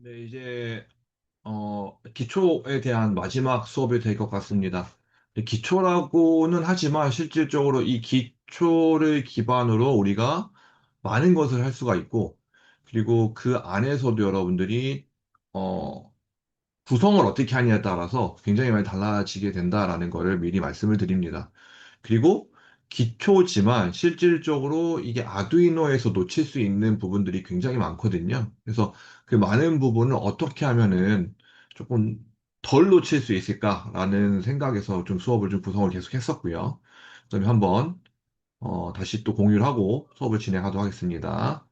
네, 이제 기초에 대한 마지막 수업이 될 것 같습니다. 기초라고는 하지만 실질적으로 이 기초를 기반으로 우리가 많은 것을 할 수가 있고, 그리고 그 안에서도 여러분들이 어, 구성을 어떻게 하냐에 따라서 굉장히 많이 달라지게 된다라는 것을 미리 말씀을 드립니다. 그리고 기초지만 실질적으로 이게 아두이노에서 놓칠 수 있는 부분들이 굉장히 많거든요. 그래서 그 많은 부분을 어떻게 하면은 조금 덜 놓칠 수 있을까라는 생각에서 좀 수업을 좀 구성을 계속 했었고요. 그다음에 한번 다시 또 공유를 하고 수업을 진행하도록 하겠습니다.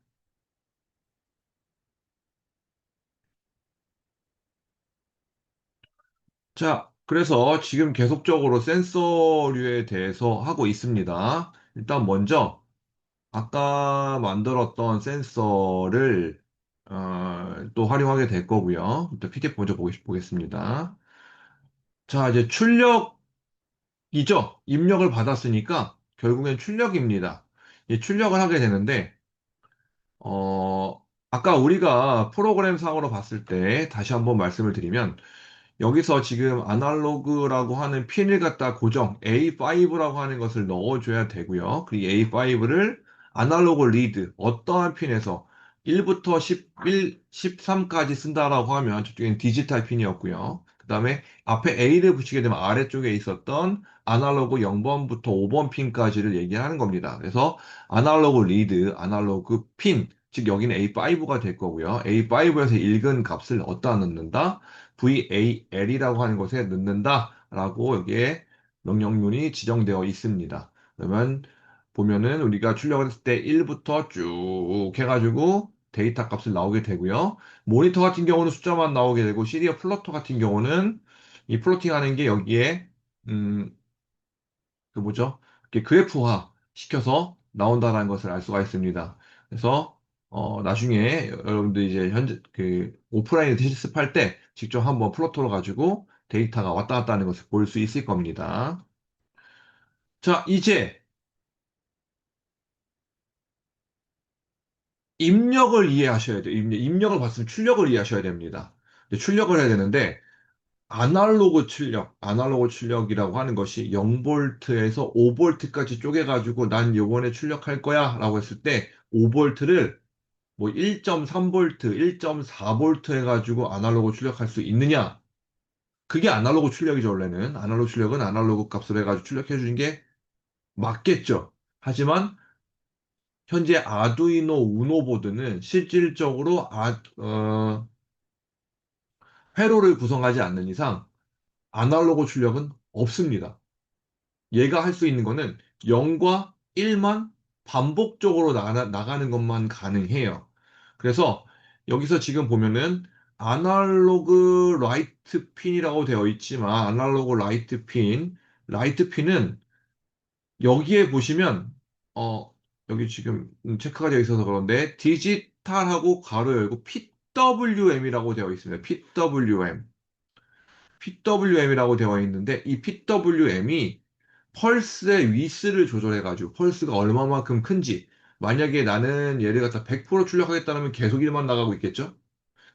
자, 그래서 지금 계속적으로 센서류에 대해서 하고 있습니다. 일단 먼저 아까 만들었던 센서를 또 활용하게 될 거고요. 일단 PDF 먼저 보겠습니다. 자, 이제 출력이죠. 입력을 받았으니까 결국엔 출력입니다. 이 출력을 하게 되는데 아까 우리가 프로그램 상으로 봤을 때 다시 한번 말씀을 드리면 여기서 지금 아날로그라고 하는 핀을 갖다 고정 A5라고 하는 것을 넣어줘야 되고요. 그리고 A5를 아날로그 리드 어떠한 핀에서 1부터 11, 13까지 쓴다라고 하면 저쪽엔 디지털 핀이었고요. 그 다음에 앞에 A를 붙이게 되면 아래쪽에 있었던 아날로그 0번부터 5번 핀까지를 얘기하는 겁니다. 그래서 아날로그 리드, 아날로그 핀, 즉 여기는 A5가 될 거고요. A5에서 읽은 값을 어디다 넣는다? VAL이라고 하는 곳에 넣는다라고 여기에 명령문이 지정되어 있습니다. 그러면 보면은 우리가 출력을 했을 때 1부터 쭉 해가지고 데이터 값을 나오게 되고요. 모니터 같은 경우는 숫자만 나오게 되고 시리얼 플로터 같은 경우는 이 플로팅 하는 게 여기에 음, 그 뭐죠? 이렇게 그래프화 시켜서 나온다는 것을 알 수가 있습니다. 그래서 나중에 여러분들 이제 현재 그 오프라인에서 실습할 때 직접 한번 플로터로 가지고 데이터가 왔다 갔다 하는 것을 볼 수 있을 겁니다. 자, 이제 입력을 이해하셔야 돼요. 입력을 봤으면 출력을 이해하셔야 됩니다. 근데 출력을 해야 되는데 아날로그 출력이라고 하는 것이 0볼트에서 5볼트까지 쪼개가지고 난 요번에 출력할 거야 라고 했을 때 5볼트를 뭐 1.3볼트, 1.4볼트 해가지고 아날로그 출력할 수 있느냐? 그게 아날로그 출력이죠, 원래는. 아날로그 출력은 아날로그 값을 해가지고 출력해 주는 게 맞겠죠. 하지만 현재 아두이노 우노 보드는 실질적으로 회로를 구성하지 않는 이상 아날로그 출력은 없습니다. 얘가 할 수 있는 거는 0과 1만 반복적으로 나가는 것만 가능해요. 그래서 여기서 지금 보면은 아날로그 라이트 핀이라고 되어 있지만 아날로그 라이트 핀은 여기에 보시면 여기 지금 체크가 되어 있어서 그런데 디지털하고 가로 열고 PWM이라고 되어 있습니다. PWM이라고 되어 있는데 이 PWM이 펄스의 위스를 조절해가지고 펄스가 얼마만큼 큰지 만약에 나는 얘를 갖다 100% 출력하겠다면 계속 1만 나가고 있겠죠?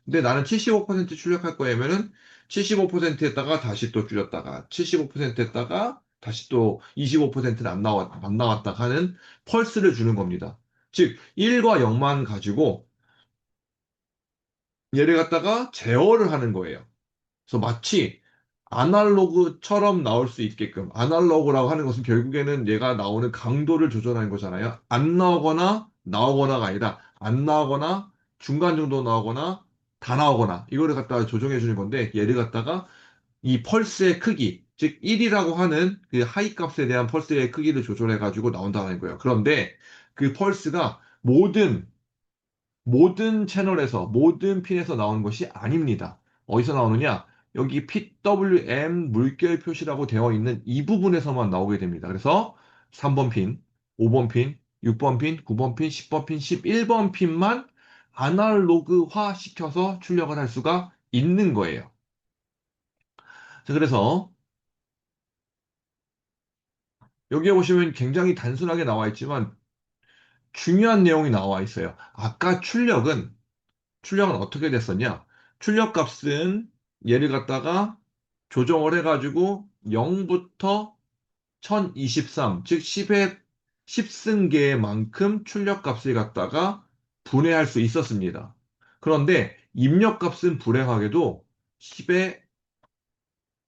근데 나는 75% 출력할 거면은 75%에다가 다시 또 줄였다가 75%에다가 다시 또 25%는 안 나왔다 하는 펄스를 주는 겁니다. 즉 1과 0만 가지고 얘를 갖다가 제어를 하는 거예요. 그래서 마치 아날로그처럼 나올 수 있게끔 아날로그라고 하는 것은 결국에는 얘가 나오는 강도를 조절하는 거잖아요. 안 나오거나 나오거나가 아니라 안 나오거나 중간 정도 나오거나 다 나오거나 이거를 갖다가 조정해 주는 건데 얘를 갖다가 이 펄스의 크기 즉 1이라고 하는 그 하이 값에 대한 펄스의 크기를 조절해 가지고 나온다는 거예요. 그런데 그 펄스가 모든 채널에서, 모든 핀에서 나오는 것이 아닙니다. 어디서 나오느냐? 여기 PWM 물결 표시라고 되어 있는 이 부분에서만 나오게 됩니다. 그래서 3번 핀, 5번 핀, 6번 핀, 9번 핀, 10번 핀, 11번 핀만 아날로그화 시켜서 출력을 할 수가 있는 거예요. 자, 그래서 여기에 보시면 굉장히 단순하게 나와 있지만 중요한 내용이 나와 있어요. 아까 출력은 어떻게 됐었냐? 출력값은 얘를 갖다가 조정을 해가지고 0부터 1023, 즉 10의 10승계만큼 출력값을 갖다가 분해할 수 있었습니다. 그런데 입력값은 불행하게도 10의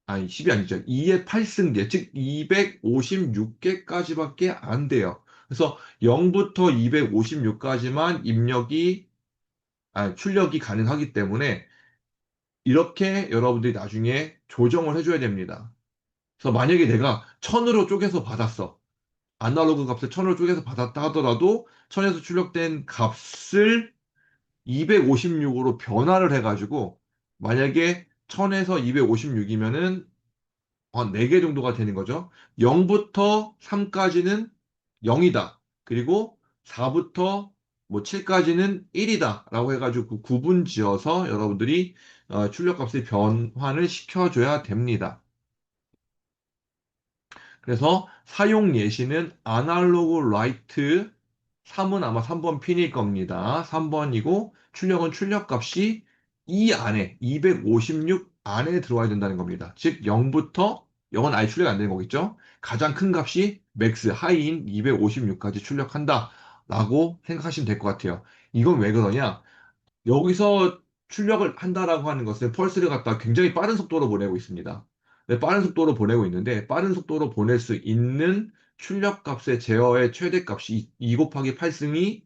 아니 10이 아니죠. 2의 8승계, 즉 256개까지밖에 안 돼요. 그래서 0부터 256까지만 출력이 가능하기 때문에 이렇게 여러분들이 나중에 조정을 해줘야 됩니다. 그래서 만약에 내가 1000으로 쪼개서 받았어. 아날로그 값을 1000으로 쪼개서 받았다 하더라도 1000에서 출력된 값을 256으로 변화를 해가지고 만약에 1000에서 256이면은 한 4개 정도가 되는 거죠. 0부터 3까지는 0이다. 그리고 4부터 뭐 7까지는 1이다. 라고 해가지고 그 구분 지어서 여러분들이 출력값의 변환을 시켜줘야 됩니다. 그래서 사용 예시는 아날로그 라이트 3은 아마 3번 핀일 겁니다. 3번이고 출력은 출력값이 이 안에 256 안에 들어와야 된다는 겁니다. 즉 0부터 0은 아예 출력이 안 되는 거겠죠. 가장 큰 값이 맥스 하이인 256까지 출력한다 라고 생각하시면 될 것 같아요. 이건 왜 그러냐? 여기서 출력을 한다라고 하는 것은 펄스를 갖다 굉장히 빠른 속도로 보내고 있습니다. 네, 빠른 속도로 보내고 있는데 빠른 속도로 보낼 수 있는 출력 값의 제어의 최대값이 2 곱하기 8승이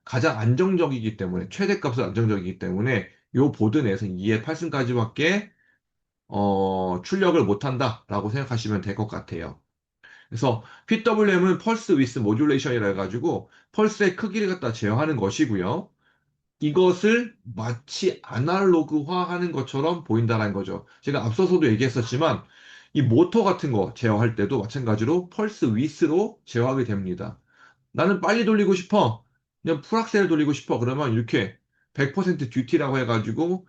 가장 안정적이기 때문에 최대값은 안정적이기 때문에 이 보드 내에서 2의 8승까지밖에 출력을 못한다라고 생각하시면 될 것 같아요. 그래서 PWM은 펄스 위스 모듈레이션이라 해가지고 펄스의 크기를 갖다 제어하는 것이고요. 이것을 마치 아날로그화하는 것처럼 보인다는 거죠. 제가 앞서서도 얘기했었지만 이 모터 같은 거 제어할 때도 마찬가지로 펄스 위스로 제어하게 됩니다. 나는 빨리 돌리고 싶어. 그냥 풀악셀 돌리고 싶어. 그러면 이렇게 100% 듀티라고 해가지고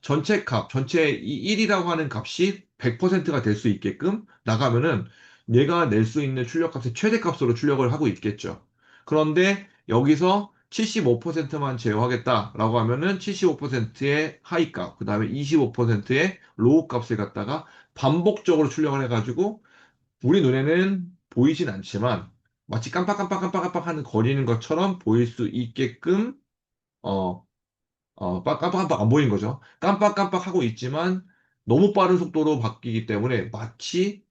전체 값, 전체 이 1이라고 하는 값이 100%가 될 수 있게끔 나가면은 얘가 낼 수 있는 출력값의 최대값으로 출력을 하고 있겠죠. 그런데 여기서 75%만 제어하겠다라고 하면은 75%의 하이 값, 그 다음에 25%의 로우 값을 갖다가 반복적으로 출력을 해가지고 우리 눈에는 보이진 않지만 마치 깜빡깜빡깜빡깜빡 하는 거리는 것처럼 보일 수 있게끔 어, 깜빡깜빡 안 보이는 거죠. 깜빡깜빡 하고 있지만 너무 빠른 속도로 바뀌기 때문에 마치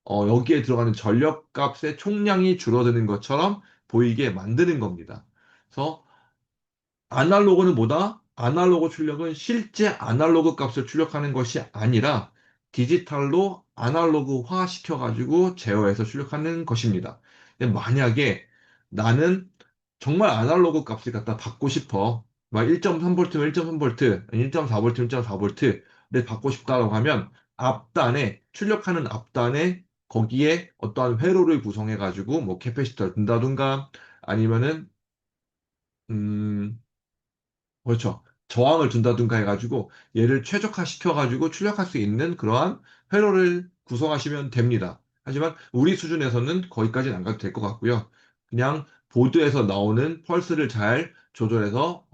여기에 들어가는 전력값의 총량이 줄어드는 것처럼 보이게 만드는 겁니다. 그래서 아날로그는 뭐다? 아날로그 출력은 실제 아날로그 값을 출력하는 것이 아니라 디지털로 아날로그화 시켜가지고 제어해서 출력하는 것입니다. 근데 만약에 나는 정말 아날로그 값을 갖다 받고 싶어. 막 1.3V면 1.3V, 1.4V, 1.4V를 받고 싶다라고 하면 앞단에, 출력하는 앞단에 거기에 어떠한 회로를 구성해가지고 뭐 캐패시터를 둔다든가 아니면은 음, 그렇죠. 저항을 둔다든가 해가지고 얘를 최적화 시켜가지고 출력할 수 있는 그러한 회로를 구성하시면 됩니다. 하지만 우리 수준에서는 거기까지는 안 가도 될 것 같고요. 그냥 보드에서 나오는 펄스를 잘 조절해서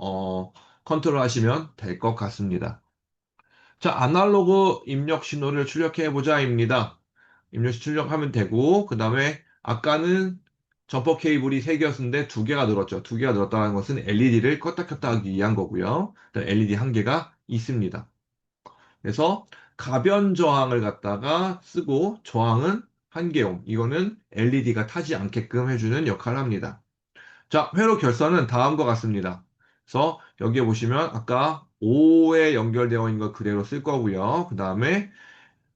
컨트롤 하시면 될 것 같습니다. 자, 아날로그 입력 신호를 출력해 보자입니다. 입력 출력하면 되고 그 다음에 아까는 점퍼 케이블이 3개였는데 2개가 늘었죠. 2개가 늘었다는 것은 LED를 껐다 켰다 하기 위한 거고요. LED 1개가 있습니다. 그래서 가변 저항을 갖다가 쓰고 저항은 1개옴. 이거는 LED가 타지 않게끔 해주는 역할을 합니다. 자, 회로 결선은 다음과 같습니다. 그래서 여기에 보시면 아까 5에 연결되어 있는 거 그대로 쓸 거고요. 그 다음에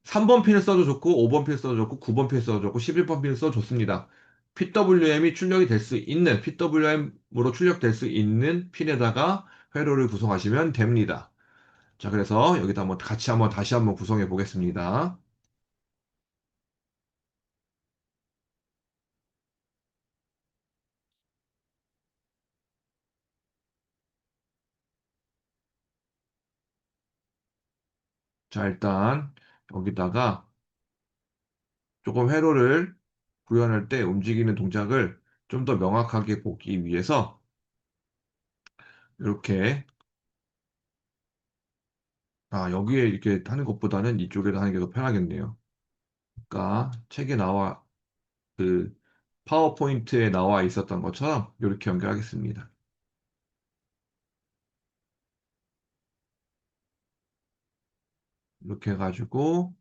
3번 핀을 써도 좋고 5번 핀을 써도 좋고 9번 핀을 써도 좋고 11번 핀을 써도 좋습니다. PWM이 출력이 될 수 있는 PWM으로 출력될 수 있는 핀에다가 회로를 구성하시면 됩니다. 자, 그래서 여기다 한번 같이 한번 다시 한번 구성해 보겠습니다. 자, 일단 여기다가 조금 회로를 구현할 때 움직이는 동작을 좀 더 명확하게 보기 위해서 이렇게 여기에 이렇게 하는 것보다는 이쪽에다 하는 게 더 편하겠네요. 그러니까 책에 나와, 그, 파워포인트에 나와 있었던 것처럼 이렇게 연결하겠습니다. 이렇게 해가지고,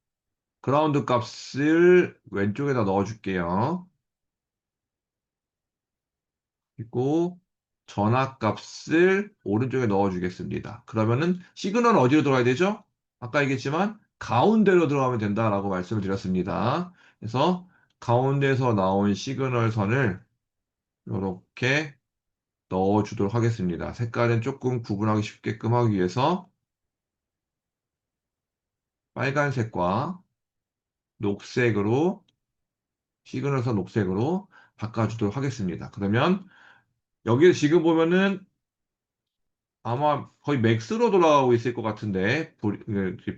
그라운드 값을 왼쪽에다 넣어줄게요. 그리고 전압 값을 오른쪽에 넣어주겠습니다. 그러면은 시그널은 어디로 들어가야 되죠? 아까 얘기했지만 가운데로 들어가면 된다라고 말씀을 드렸습니다. 그래서 가운데서 나온 시그널 선을 이렇게 넣어주도록 하겠습니다. 색깔은 조금 구분하기 쉽게끔 하기 위해서 빨간색과 녹색으로, 시그널선 녹색으로 바꿔주도록 하겠습니다. 그러면 여기 지금 보면은 아마 거의 맥스로 돌아가고 있을 것 같은데,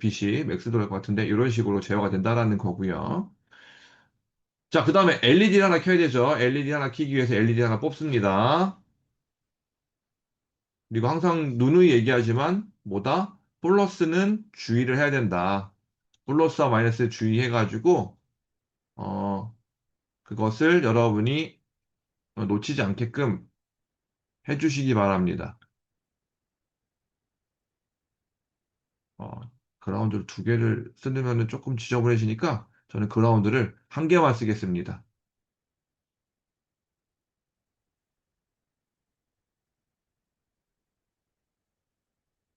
빛이 맥스 돌아갈 것 같은데, 이런 식으로 제어가 된다라는 거고요. 자, 그 다음에 LED 하나 켜야 되죠. LED 하나 켜기 위해서 LED 하나 뽑습니다. 그리고 항상 누누이 얘기하지만, 뭐다? 플러스는 주의를 해야 된다. 플러스와 마이너스 주의해가지고, 어, 그것을 여러분이 놓치지 않게끔 해주시기 바랍니다. 어, 그라운드를 두 개를 쓰면 조금 지저분해지니까 저는 그라운드를 한 개만 쓰겠습니다.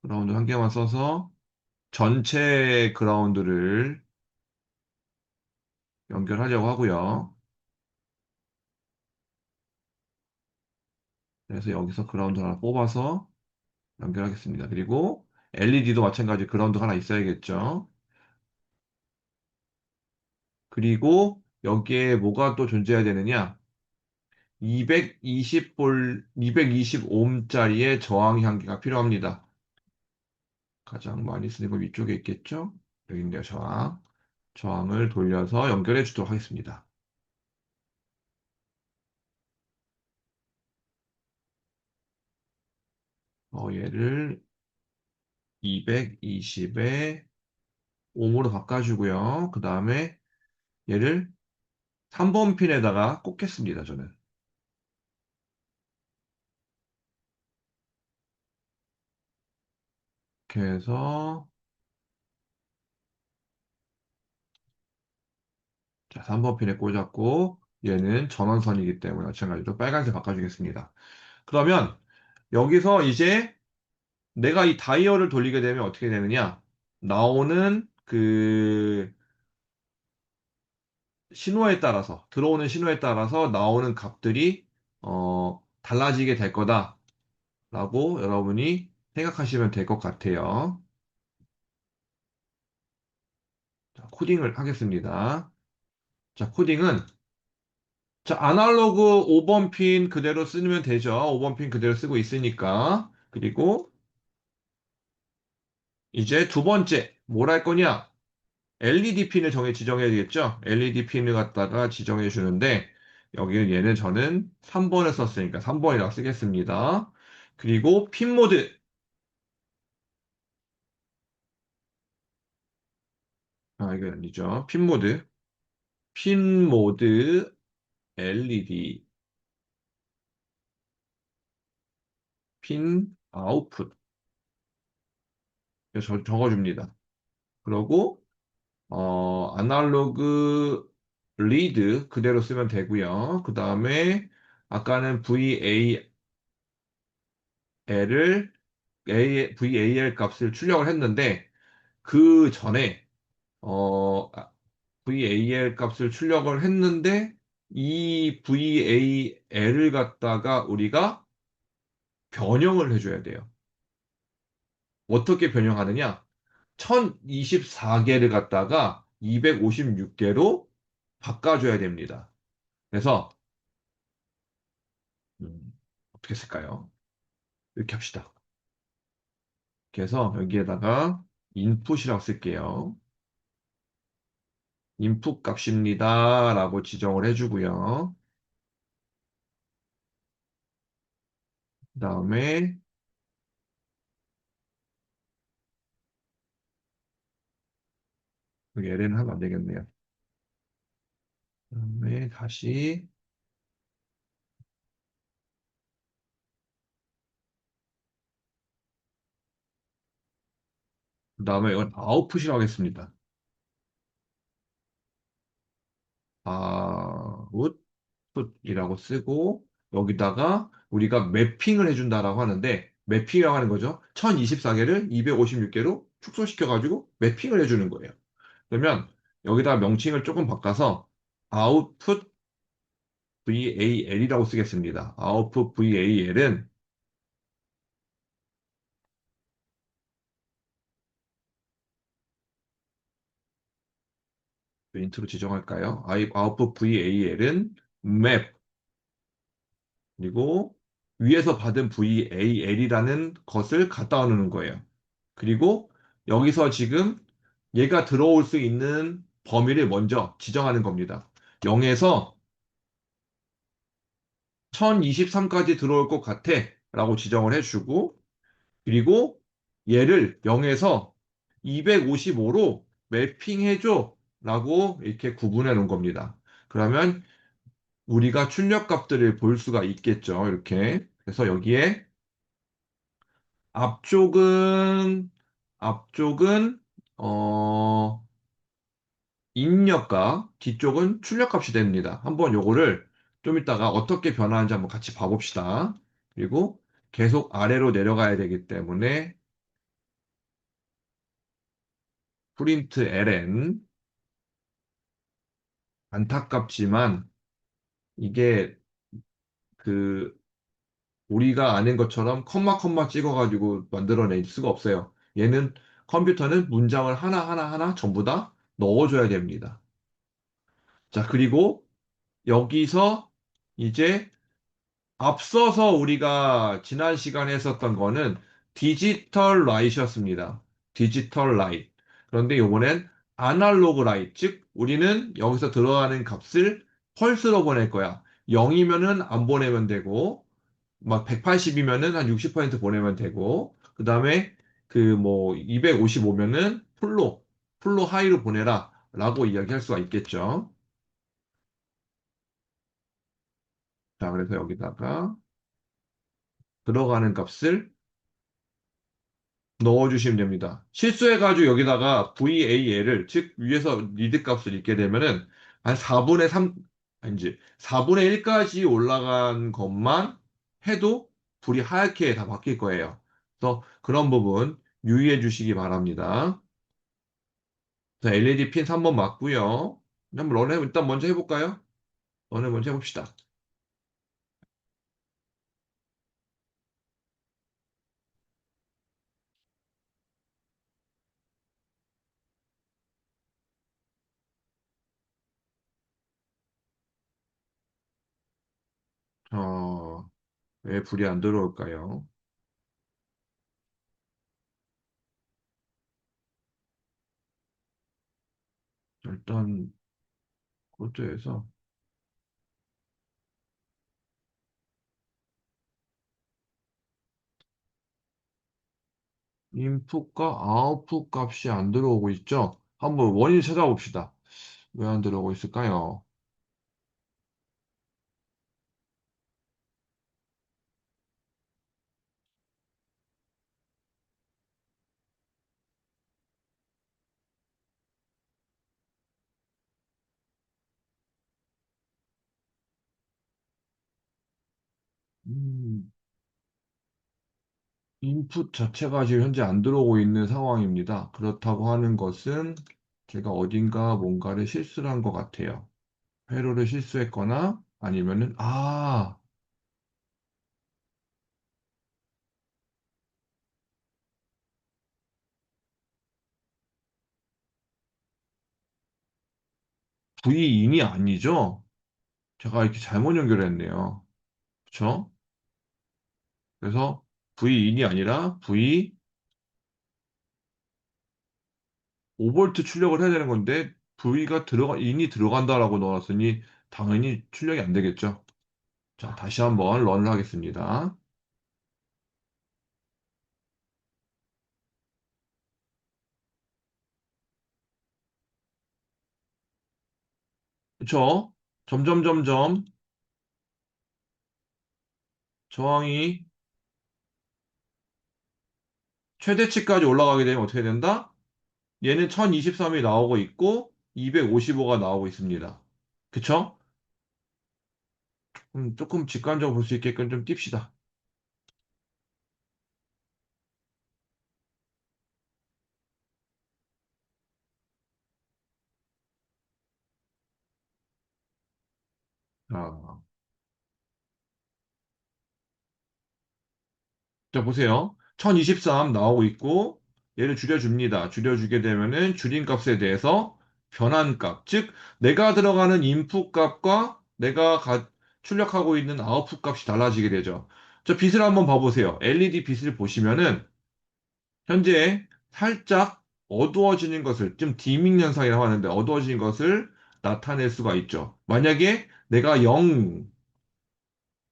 그라운드 한 개만 써서 전체 그라운드를 연결하려고 하고요. 그래서 여기서 그라운드 하나 뽑아서 연결하겠습니다. 그리고 LED도 마찬가지 그라운드 하나 있어야겠죠. 그리고 여기에 뭐가 또 존재해야 되느냐? 220오음짜리의 저항 향기가 필요합니다. 가장 많이 쓰는 건 위쪽에 있겠죠? 여기 있네요, 저항. 저항을 돌려서 연결해 주도록 하겠습니다. 얘를 220에 옴으로 바꿔주고요. 그 다음에 얘를 3번 핀에다가 꽂겠습니다, 저는. 이렇게 해서, 자, 3번 핀에 꽂았고, 얘는 전원선이기 때문에 마찬가지로 빨간색 바꿔주겠습니다. 그러면 여기서 이제 내가 이 다이얼을 돌리게 되면 어떻게 되느냐? 나오는 그 신호에 따라서, 들어오는 신호에 따라서 나오는 값들이, 달라지게 될 거다라고 여러분이 생각하시면 될 것 같아요. 자, 코딩을 하겠습니다. 자, 코딩은, 자, 아날로그 5번 핀 그대로 쓰면 되죠. 5번 핀 그대로 쓰고 있으니까. 그리고 이제 두 번째, 뭘 할 거냐? LED 핀을 지정해야 되겠죠? LED 핀을 갖다가 지정해 주는데, 여기는 얘는 저는 3번을 썼으니까 3번이라고 쓰겠습니다. 그리고 핀 모드. 이거 아니죠. 핀 모드. 핀 모드 LED. 핀 아웃풋. 이거 적어줍니다. 그러고 아날로그 리드 그대로 쓰면 되고요. 그 다음에 아까는 VAL 값을 출력을 했는데 그 전에 VAL 값을 출력을 했는데 이 VAL을 갖다가 우리가 변형을 해줘야 돼요. 어떻게 변형하느냐? 1024개를 갖다가 256개로 바꿔줘야 됩니다. 그래서 어떻게 쓸까요? 이렇게 합시다. 그래서 여기에다가 input이라고 쓸게요. input 값입니다. 라고 지정을 해주고요. 그 다음에 여기 LN은 하면 안 되겠네요. 그다음에 다시, 그다음에 이건 아웃풋이라고 하겠습니다. 아웃풋이라고 쓰고, 여기다가 우리가 매핑을 해준다라고 하는데, 매핑이라고 하는 거죠. 1024개를 256개로 축소시켜가지고 매핑을 해주는 거예요. 그러면 여기다 명칭을 조금 바꿔서 output VAL이라고 쓰겠습니다. output VAL은 인트로 지정할까요? output VAL은 map 그리고 위에서 받은 VAL이라는 것을 갖다 놓는 거예요. 그리고 여기서 지금 얘가 들어올 수 있는 범위를 먼저 지정하는 겁니다. 0에서 1023까지 들어올 것 같아 라고 지정을 해주고 그리고 얘를 0에서 255로 매핑해줘 라고 이렇게 구분해 놓은 겁니다. 그러면 우리가 출력 값들을 볼 수가 있겠죠. 이렇게. 그래서 여기에 앞쪽은, 앞쪽은, 어, 입력과 뒤쪽은 출력값이 됩니다. 한번 요거를 좀 이따가 어떻게 변화하는지 한번 같이 봐봅시다. 그리고 계속 아래로 내려가야 되기 때문에 프린트 ln 안타깝지만 이게 그 우리가 아는 것처럼 컴마 찍어가지고 만들어낼 수가 없어요. 얘는 컴퓨터는 문장을 하나 전부 다 넣어줘야 됩니다. 자, 그리고 여기서 이제 앞서서 우리가 지난 시간에 했었던 거는 디지털 라이트였습니다. 디지털 라이트. 그런데 이번엔 아날로그 라이트. 즉, 우리는 여기서 들어가는 값을 펄스로 보낼 거야. 0이면은 안 보내면 되고, 막 180이면은 한 60% 보내면 되고, 그 다음에 그 뭐 255면은 풀로 하이로 보내라. 라고 이야기할 수가 있겠죠. 자, 그래서 여기다가 들어가는 값을 넣어주시면 됩니다. 실수해가지고 여기다가 VAL을, 즉, 위에서 리드 값을 읽게 되면은 한 4분의 3, 아니지, 4분의 1까지 올라간 것만 해도 불이 하얗게 다 바뀔 거예요. 그래서 그런 부분 유의해 주시기 바랍니다. 자, LED 핀 3번 맞고요. 한번 일단 먼저 해볼까요? 런을 먼저 해봅시다. 왜 불이 안 들어올까요? 일단, 코드에서 인풋과 아웃풋 값이 안 들어오고 있죠? 한번 원인 찾아봅시다. 왜 안 들어오고 있을까요? 음, 인풋 자체가 지금 현재 안 들어오고 있는 상황입니다. 그렇다고 하는 것은 제가 어딘가 뭔가를 실수를 한 것 같아요. 회로를 실수했거나 아니면은, V인이 아니죠? 제가 이렇게 잘못 연결했네요. 그쵸? 그래서 V인이 아니라 V 5볼트 출력을 해야 되는 건데 인이 들어간다라고 넣어놨으니 당연히 출력이 안 되겠죠. 자, 다시 한번 런을 하겠습니다. 그쵸? 점점 점점 저항이 최대치까지 올라가게 되면 어떻게 된다? 얘는 1023이 나오고 있고 255가 나오고 있습니다. 그쵸? 조금 직관적으로 볼 수 있게끔 좀 띕시다. 아, 자, 보세요. 1023 나오고 있고, 얘를 줄여줍니다. 줄여주게 되면은 줄인 값에 대해서 변환값, 즉, 내가 들어가는 인풋 값과 출력하고 있는 아웃풋 값이 달라지게 되죠. 저 빛을 한번 봐보세요. LED 빛을 보시면은, 현재 살짝 어두워지는 것을, 좀 디밍 현상이라고 하는데, 어두워지는 것을 나타낼 수가 있죠. 만약에 내가 0,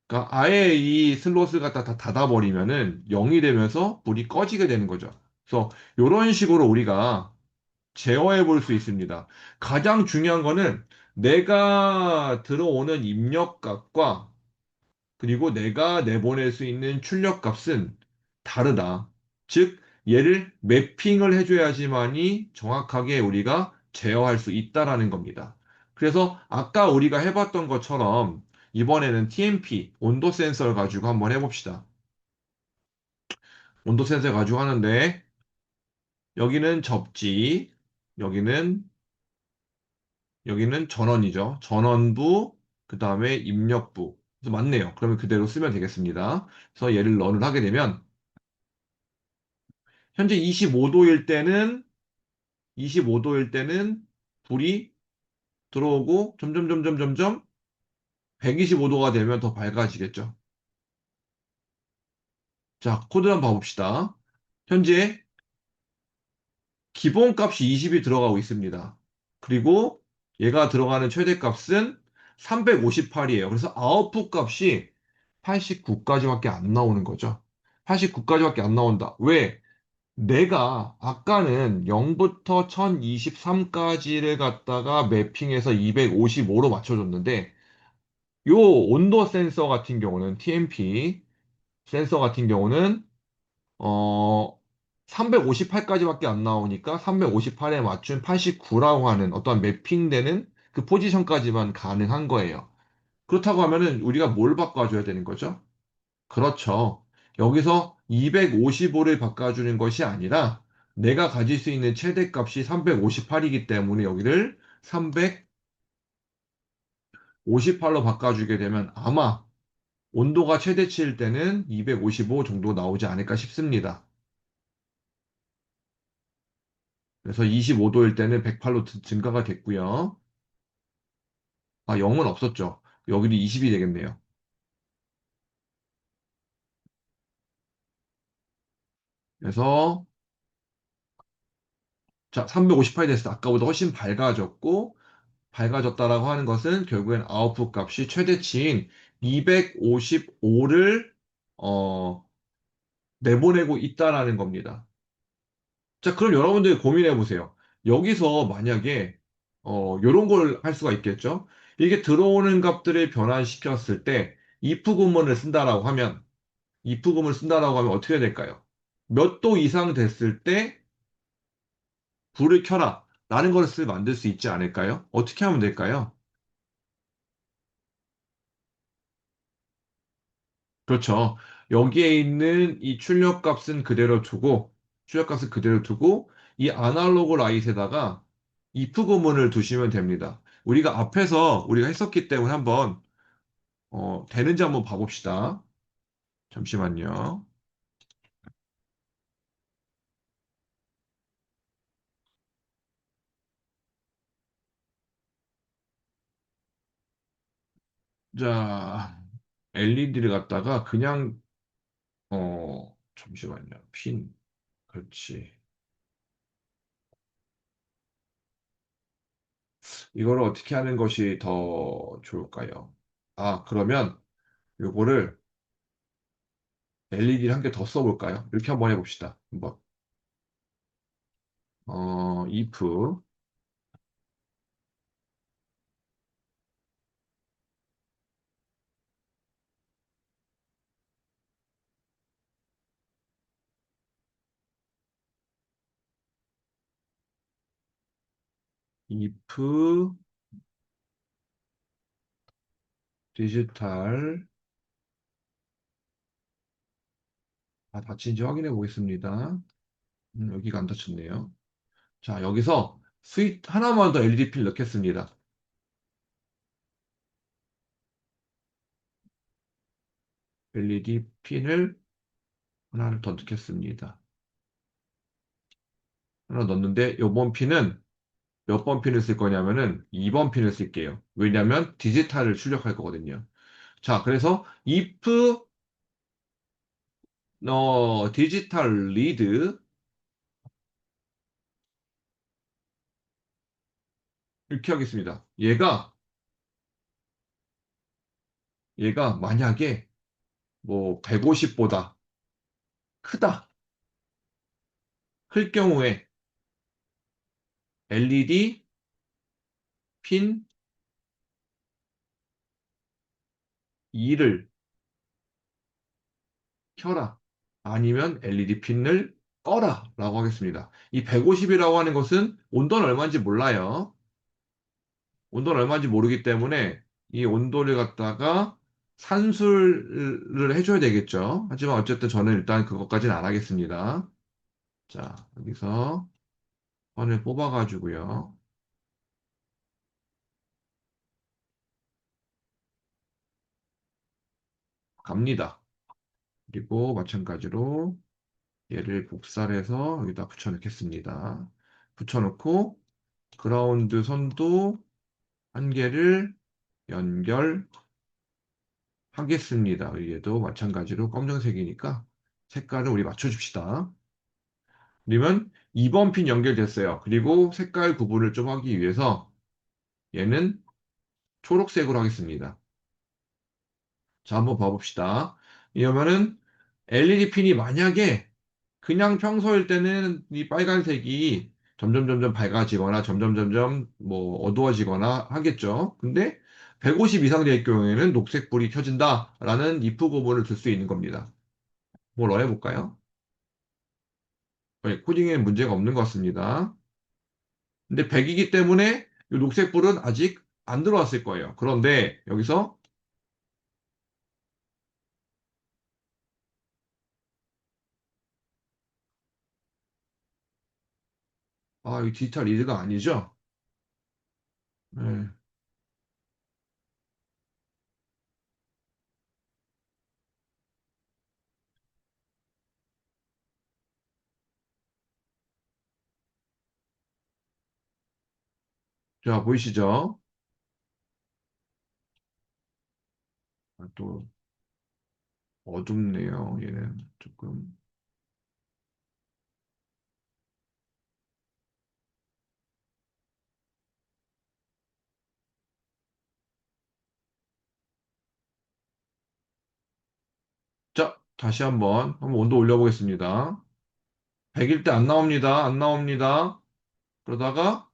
그러니까 아예 이 슬롯을 갖다 다 닫아버리면은 0이 되면서 불이 꺼지게 되는 거죠. 그래서 이런 식으로 우리가 제어해 볼 수 있습니다. 가장 중요한 거는 내가 들어오는 입력값과 그리고 내가 내보낼 수 있는 출력값은 다르다. 즉, 얘를 매핑을 해줘야지만이 정확하게 우리가 제어할 수 있다라는 겁니다. 그래서 아까 우리가 해봤던 것처럼 이번에는 TMP, 온도 센서를 가지고 한번 해봅시다. 온도 센서 가지고 하는데 여기는 접지, 여기는 전원이죠. 전원부, 그 다음에 입력부. 그래서 맞네요. 그러면 그대로 쓰면 되겠습니다. 그래서 얘를 런을 하게 되면 현재 25도일 때는 불이 들어오고 점점 125도가 되면 더 밝아지겠죠. 자, 코드 한번 봐봅시다. 현재 기본값이 20이 들어가고 있습니다. 그리고 얘가 들어가는 최대값은 358이에요. 그래서 아웃풋 값이 89까지밖에 안 나오는 거죠. 89까지밖에 안 나온다. 왜? 내가 아까는 0부터 1023까지를 갖다가 매핑해서 255로 맞춰줬는데 요 온도 센서 같은 경우는 TMP 센서 같은 경우는 어 358까지밖에 안 나오니까 358에 맞춘 89라고 하는 어떠한 매핑되는 그 포지션까지만 가능한 거예요. 그렇다고 하면은 우리가 뭘 바꿔줘야 되는 거죠? 그렇죠. 여기서 255를 바꿔주는 것이 아니라 내가 가질 수 있는 최대값이 358이기 때문에 여기를 358로 바꿔주게 되면 아마 온도가 최대치일 때는 255 정도 나오지 않을까 싶습니다. 그래서 25도일 때는 108로 증가가 됐고요. 아, 0은 없었죠. 여기도 20이 되겠네요. 그래서 자, 358이 됐을 때 아까보다 훨씬 밝아졌다라고 하는 것은 결국엔 아웃풋 값이 최대치인 255를 내보내고 있다라는 겁니다. 자, 그럼 여러분들이 고민해 보세요. 여기서 만약에 이런 걸 할 수가 있겠죠? 이게 들어오는 값들을 변환시켰을 때 if 구문을 쓴다라고 하면 어떻게 될까요? 몇 도 이상 됐을 때 불을 켜라 라는 것을 만들 수 있지 않을까요? 어떻게 하면 될까요? 그렇죠. 여기에 있는 이 출력값은 그대로 두고, 이 아날로그 라이트에다가 if 구문을 두시면 됩니다. 우리가 앞에서 우리가 했었기 때문에 한번, 되는지 한번 봐봅시다. 잠시만요. 자, LED를 갖다가 그냥, 잠시만요. 그렇지. 이거를 어떻게 하는 것이 더 좋을까요? 아, 그러면 요거를 LED를 한 개 더 써볼까요? 이렇게 한번 해봅시다. 한번. if if 디지털, 닫힌지 확인해 보겠습니다. 여기가 안 닫혔네요. 자, 여기서 스위치 하나만 더 LED 핀 넣겠습니다. LED 핀을 하나를 더 넣겠습니다. 하나 넣었는데, 요번 핀은 몇 번 핀을 쓸 거냐면은 2번 핀을 쓸게요. 왜냐면 디지털을 출력할 거거든요. 자, 그래서 if 디지털 리드 이렇게 하겠습니다. 얘가 만약에 뭐 150보다 크다. 클 경우에 LED 핀 2를 켜라. 아니면 LED 핀을 꺼라. 라고 하겠습니다. 이 150이라고 하는 것은 온도는 얼마인지 몰라요. 온도는 얼마인지 모르기 때문에 이 온도를 갖다가 산술을 해줘야 되겠죠. 하지만 어쨌든 저는 일단 그것까지는 안 하겠습니다. 자, 여기서 선을 뽑아가지고요. 갑니다. 그리고 마찬가지로 얘를 복사해서 여기다 붙여넣겠습니다. 붙여놓고 그라운드 선도 한 개를 연결하겠습니다. 얘도 마찬가지로 검정색이니까 색깔을 우리 맞춰줍시다. 그러면 2번 핀 연결됐어요. 그리고 색깔 구분을 좀 하기 위해서 얘는 초록색으로 하겠습니다. 자, 한번 봐봅시다. 이러면은 LED 핀이 만약에 그냥 평소일 때는 이 빨간색이 점점 밝아지거나 점점 뭐 어두워지거나 하겠죠. 근데 150 이상 될 경우에는 녹색불이 켜진다라는 if 구문을 줄 수 있는 겁니다. 뭘 넣어볼까요? 코딩에 문제가 없는 것 같습니다. 근데 100이기 때문에 이 녹색불은 아직 안 들어왔을 거예요. 그런데 여기서 이 디지털 리드가 아니죠? 네. 자, 보이시죠? 또 어둡네요. 얘는 조금. 자, 다시 한번 온도 올려보겠습니다. 100일 때 안 나옵니다. 안 나옵니다. 그러다가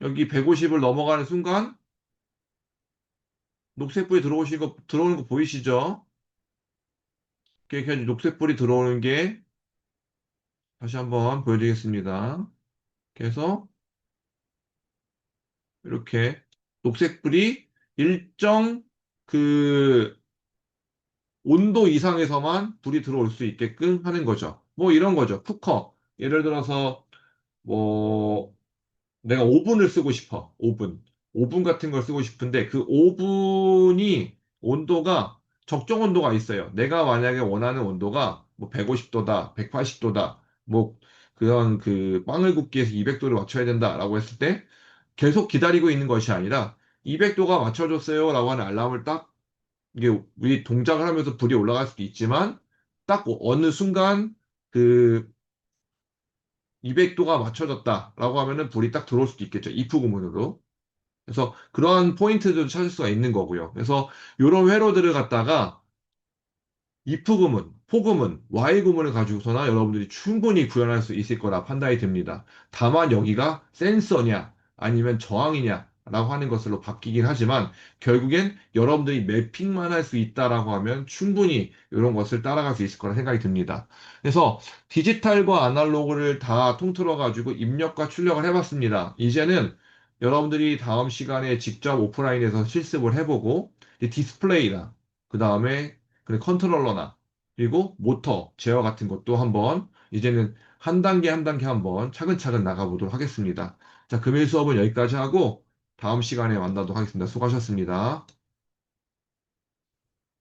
여기 150을 넘어가는 순간 녹색불이 들어오는 거 보이시죠? 이렇게 녹색불이 들어오는 게 다시 한번 보여드리겠습니다. 그래서 이렇게 녹색불이 일정 그 온도 이상에서만 불이 들어올 수 있게끔 하는 거죠. 뭐 이런 거죠. 쿠커. 예를 들어서 뭐 내가 오븐을 쓰고 싶어. 오븐. 오븐 같은 걸 쓰고 싶은데 그 오븐이 온도가 적정 온도가 있어요. 내가 만약에 원하는 온도가 뭐 150도다, 180도다, 뭐 그런 그 빵을 굽기 위해서 200도를 맞춰야 된다라고 했을 때 계속 기다리고 있는 것이 아니라 200도가 맞춰졌어요라고 하는 알람을 딱 이게 우리 동작을 하면서 불이 올라갈 수도 있지만 딱 어느 순간 그 200도가 맞춰졌다라고 하면은 불이 딱 들어올 수도 있겠죠. if 구문으로. 그래서 그러한 포인트도 찾을 수가 있는 거고요. 그래서 이런 회로들을 갖다가 if 구문, for 구문, while 구문을 가지고서나 여러분들이 충분히 구현할 수 있을 거라 판단이 듭니다. 다만 여기가 센서냐 아니면 저항이냐 라고 하는 것으로 바뀌긴 하지만 결국엔 여러분들이 매핑만 할 수 있다라고 하면 충분히 이런 것을 따라갈 수 있을 거라 생각이 듭니다. 그래서 디지털과 아날로그를 다 통틀어 가지고 입력과 출력을 해봤습니다. 이제는 여러분들이 다음 시간에 직접 오프라인에서 실습을 해보고 이 디스플레이나 그 다음에 컨트롤러나 그리고 모터 제어 같은 것도 한번 이제는 한 단계 한 단계 한번 차근차근 나가보도록 하겠습니다. 자, 금일 수업은 여기까지 하고 다음 시간에 만나도록 하겠습니다. 수고하셨습니다.